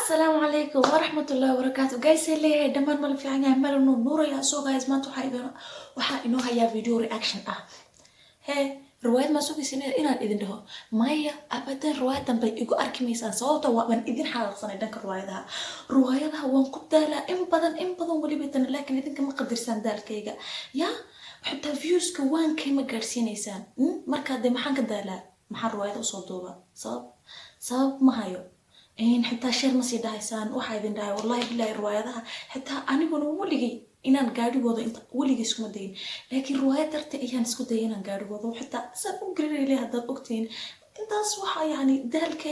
السلام عليكم ورحمة الله وبركاته. جايز اللي هي دمان مال في عنها عمال إنه نور يا سو جايز ما تحايدنا وحا إنه هيا فيديو رياكشن هي رواية ما سوقي سنة إنا إذن ده مايا أبدا رواية تنبي يجو أركي ميسان صوتا ومن إذن حال صنع دنك الرواية ده وان كنت لا إن بدن ولي بيتنا لكن إذن كما قدر سان دالك يا حتى فيوز كوان كيما جارسين إنسان مركا دي محان كدالا محان رواية وصوتوها صاب ما هايو إن حتى شير مسي دايسان وحايدين داي والله بالله روايتها حتى أنا بقول ولقي إن قاعد وضع أنت ولقي اسمه دين لكن رواية ترتقي إيان اسمه دين أنا قاعد وضع حتى سأقرر لي هذا الوقتين أنت أصبح يعني ذلك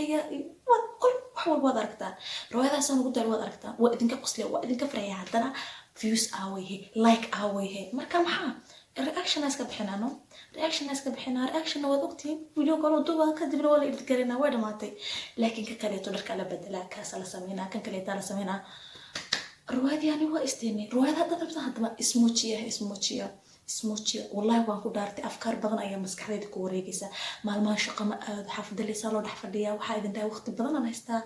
كل حول وضعكتا رواية سان قد الوضعكتا وإذن كقصلي وإذن كفرية عندنا فيوس آويه لايك آويه مركا محا الرياكشن ناس كبحنانو رياكشن ناس كبحنا رياكشن واد وقتين فيديو قالوا دوبا كدبنا ولا يتكلمنا وين ماتي لكن ككليتو درك على بدلا كاس على سمينا كان كليتا على سمينا رواية يعني هو استني رواية هذا تبصها هذا اسموتشيا والله وان كدارتي أفكار بدن أيام مسكحة كوريجيسا مال ما شقة ما حافظ اللي صاروا دحفديا وحايد انتهى وقت بدن أنا هستا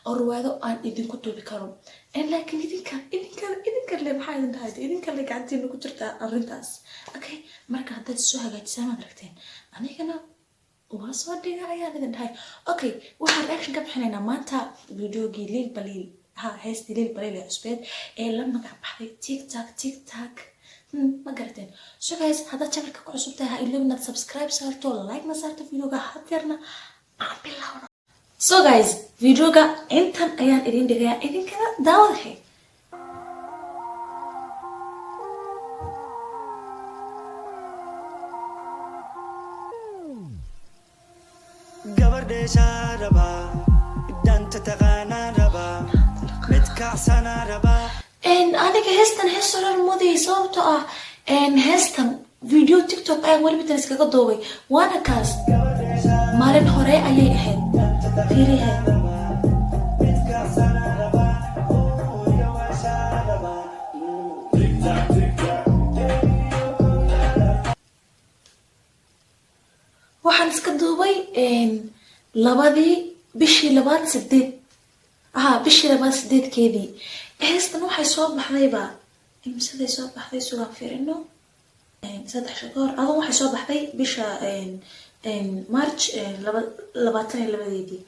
الرواية أن إذن كنتوا بكرم إن لكن إذن كان اللي محايد انتهى إذن كان اللي قاعدين إنه كنت الرنتاس أوكي مركا هذا السوها قاعد سامع دركتين أنا كنا وصور دي عيال إذن هاي أوكي واحد رياكشن قبل حنينا ما أنت فيديو ليل بليل هايستي ليل بليل يا عسبيد لما قاعد بحثي تيك تاك ما قرتين شو جايز هذا شكلك كعصبتها إلا بدنا سبسكرايب صارتوا لايك ما صارت فيديوغا حطيرنا بالله سو جايز فيديوغا انتن ايان إدين دقيا إدين كذا داوضحي قبر شاربا دانت تغانا ربا متكعسنا ربا إن أنا كهستن حسر الماضي صوته إن هستن فيديو تيك توك ولا بتنسى كقضوي وأنا كاس مارن هراء أيه أحد فيريها وحنس كدوبي إن لبادي بشي لباد سديد بشي لباد سديد كذي هستن waxay soo baxdayba imsaday soo baxday suuqa fiirino saddex shaqor adoo waxay soo baxday bisha March 22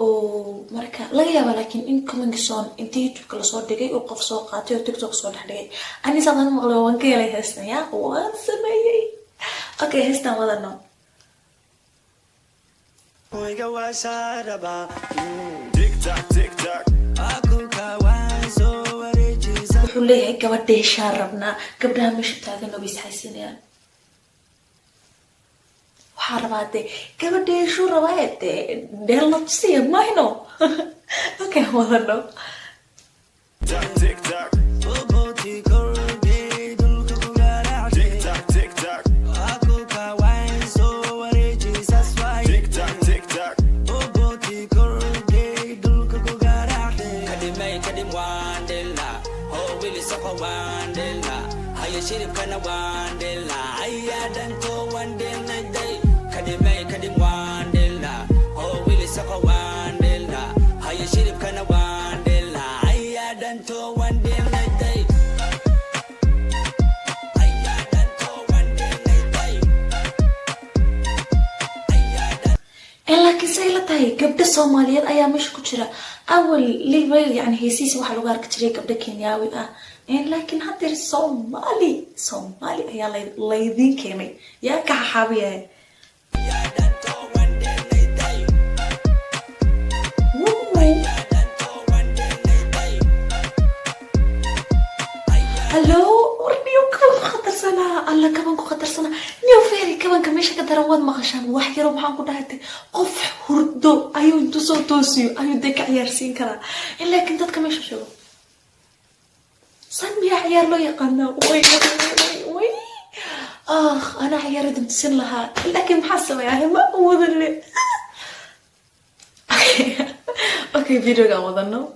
oo marka laga yaabo laakiin in coming soon inta YouTube kala soo dhigay oo qof soo qaatay oo TikTok soo dhaxdhigay ani sadan maqlo waan ka helay heestan ya waan sameeyay okay heestan wadano ويجا وشاربا تيك تاك wuxuu leeyahay gabadheeshaan rabnaa gabdhaha meesha taagan oo isxaysinayaan waxaa rabaa dee gabadheeshuu rabaa dee dheel la tusiya mayno okay wadano تيك تاك شرب كنا واندلا هيا دنتو واندلا داي كدم واندلا هو ويلي سقو واندلا هيا شرب كنا واندلا هيا دنتو واندلا داي هيا دنتو واندلا داي laakiin say la tahay gabdha Soomaaliyeed ayaa meesha ku jira awal level yani heesiisi waxa lagu arki jiray gabdha Kenyawi laakiin hadda Soomaali ayaa laydin keenay yaa ka xabiye hello warniyo خطر سنة الله كمان خطر سنة نيو فيري كمان كميشة كدروان مغشان واحد يروح معهم كده قف هردو أيو انتو صوتوسيو أيو ديك عيار سين كرا إلا كنت كميشة شو صنبي عيار لو يقنا وي أنا عيار دمتسين لها لكن محسبة يعني ما هو ذلك أوكي فيديو قام وضنو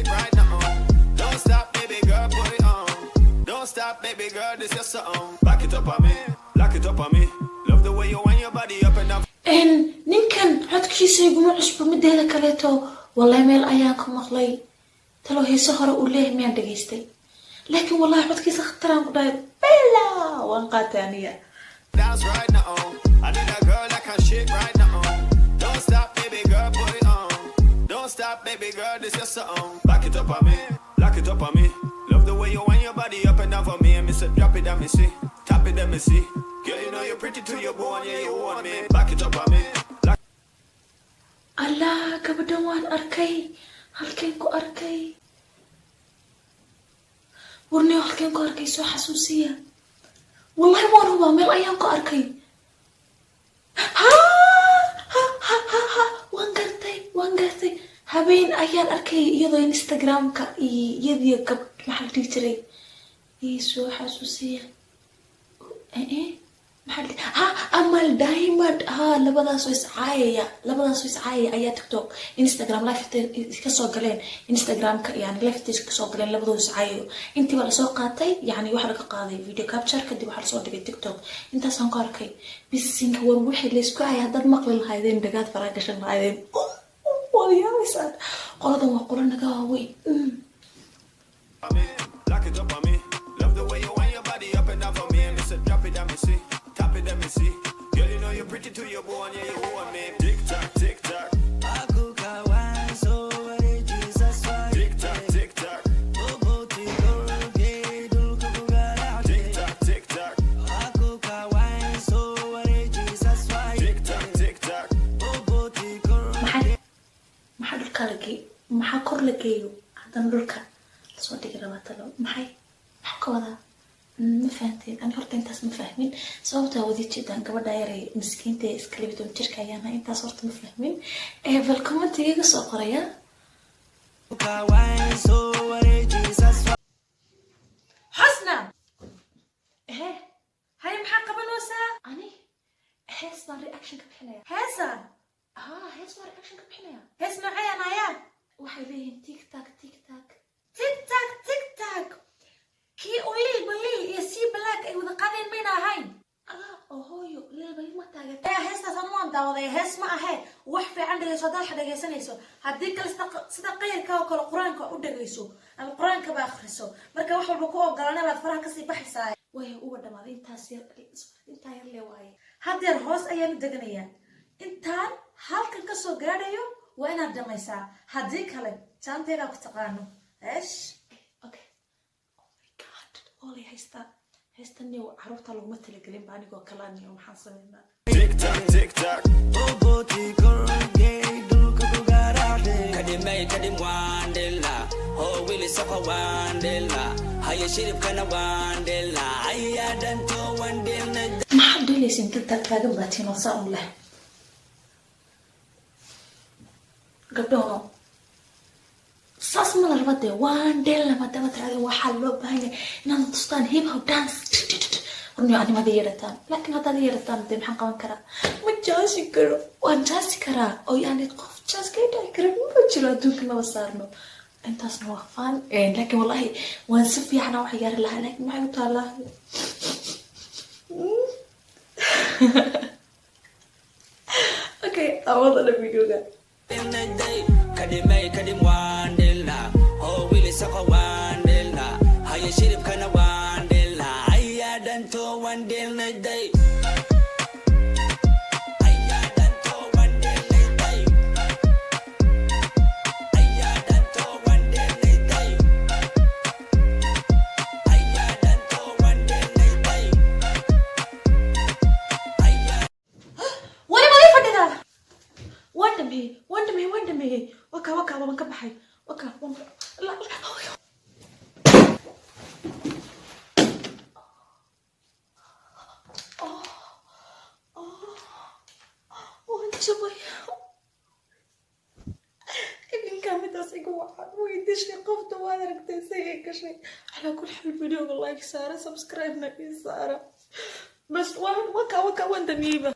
right now. stop, baby girl, this your song. Back it up on me, lock it up on me. Love the way you wind your body up and down. ninkan codkiisa iguma cusbo mideeda kaleeto wallahi meel ayaan ka maqlay talo heeso hore uu leeyahay miyaan dhageystay laakiin wallahi codkiisa khataraan ku dhahay bella waan qaatay aniga Dance right now, I need a girl that can shake right now. Don't stop, baby girl, put it on. Don't stop, baby girl, this your song. Back it up on me, lock it up on me. Love the way you wind your body up and down for me. And me say drop it and me see, tap it and me see. Girl, you know you're pretty to your bone, yeah you want me. Back it up on me. allah gabadhan waan arkay halkeen ku arkay warniyo halkeen ku arkay soo xasuusiya wallahi waan hubaa meel ayaan ku arkay waan gartay habeen ayaan arkay iyadoo instagramka iyadiyo gabadh maxaa dhihi jiray soo xasuusiya amal diamond labadaas oo iscaayaya ayaa tiktok instagram live ka soo galeen instagramka yani live ka soo galeen labadooda iscaayayo intii baa lasoo qaatay yani waxa laga qaaday video capture kadib waxa lasoo dhigay tiktok intaasaan ku arkay bisinka war wixii la isku hayay haddaad maqli lahaydeen dhagaad fara gashan lahaydeen wadiyaasaan qoladan waa qola naga waaweyn Lock it up on me. Love the way you wind your body up and down for me. And me say drop it and me see, tap it and me see. Girl, you know you're pretty to your bone, yeah you want me. Tick tock, tick tock. Akuka wine so what is Jesus why? Tick tock, tick tock. Bobo tigo gay dul kubugara. Tick tock, tick tock. Akuka wine so what is Jesus why? Tick tock, tick tock. Bobo tigo. maxaa dhulka la geeyo maxaa kor la geeyo haddana dhulka lasoo dhigi rabaa talo maxaa ka wadaa ma fahanteen ani horta intaas ma fahmin sababtaa wadi jeedaan gabadha yaray miskiinta ee iska libidoon jirka ayaana intaas horta ma fahmin bal commentiga iga soo qoraya xasna hay maxaa qabanaysaa ani hees baan reaction ka bixinaya heesaan hees baan reaction ka bixinaya hees noocayaan ayaa waxay leeyihiin tiktok kii u liil iyo si black ay wada qadeen mayna ahayn hooyo leebay ma taageertaa heestaas aan daawaday hees ma ahe wax fiican dhageyso haddaad dhageysanayso haddii kale sida qeyrka oo kale qur-aanka u dhageyso ama qur-aanka ba akhriso marka wax walba ku ogolaanay baad faraha kasii baxaysaa way uga dhamaaday intaa yar lee waaye haddeer hoos ayaan u deganayaa intaan halkan kasoo gaadhayo waa inaad dhamaysaa haddii kale jaanteedaa ku taqaano esh okay oh my god olay haystaniyo caruurta laguma talagelin ba anigoo kalaaniyo maxaan sameynaa Tick tock, tick tock. Bobo tigo gay dul kubugara. Kadimay kadim wandela. Oh willy soko wandela. Haya shirip kana wandela. Aya danto wandela. maxaad dhilaysa inta taagan baatiin oo saa un leh gabdhono saas ma larba dee wandela maadaama tiraadeen waxaa loo baahan yahay inaad tustaan hip hop dance runyo animada yeerataan laakiin haddaad yeerataan dee maxaan qaban karaa ma jaasi karo waan jaasi karaa oo yani qof jaas ka dhaci kara ma jiro adduunka maba saarno intaasna waa faan laakiin wallahi waan si fiicana wax yaari lahaa laakiin maxay u taallaa okay awada la videoga Kadimay kadim wandela. Oh willy soko wandela. Haya shirip kana wandela. Aya danto wandela day. Aya danto wandela day. Aya danto wandela day. Aya danto wandela day. Aya wali ma ii fadhidaa wandamey waka waan ka baxay waka idinkaa midaas iga waxaan weydishay qofta waad aragtay say ay gashay calaa kul xal videoga like saara subscribe na ii saara bas waan waka waan damiyeyba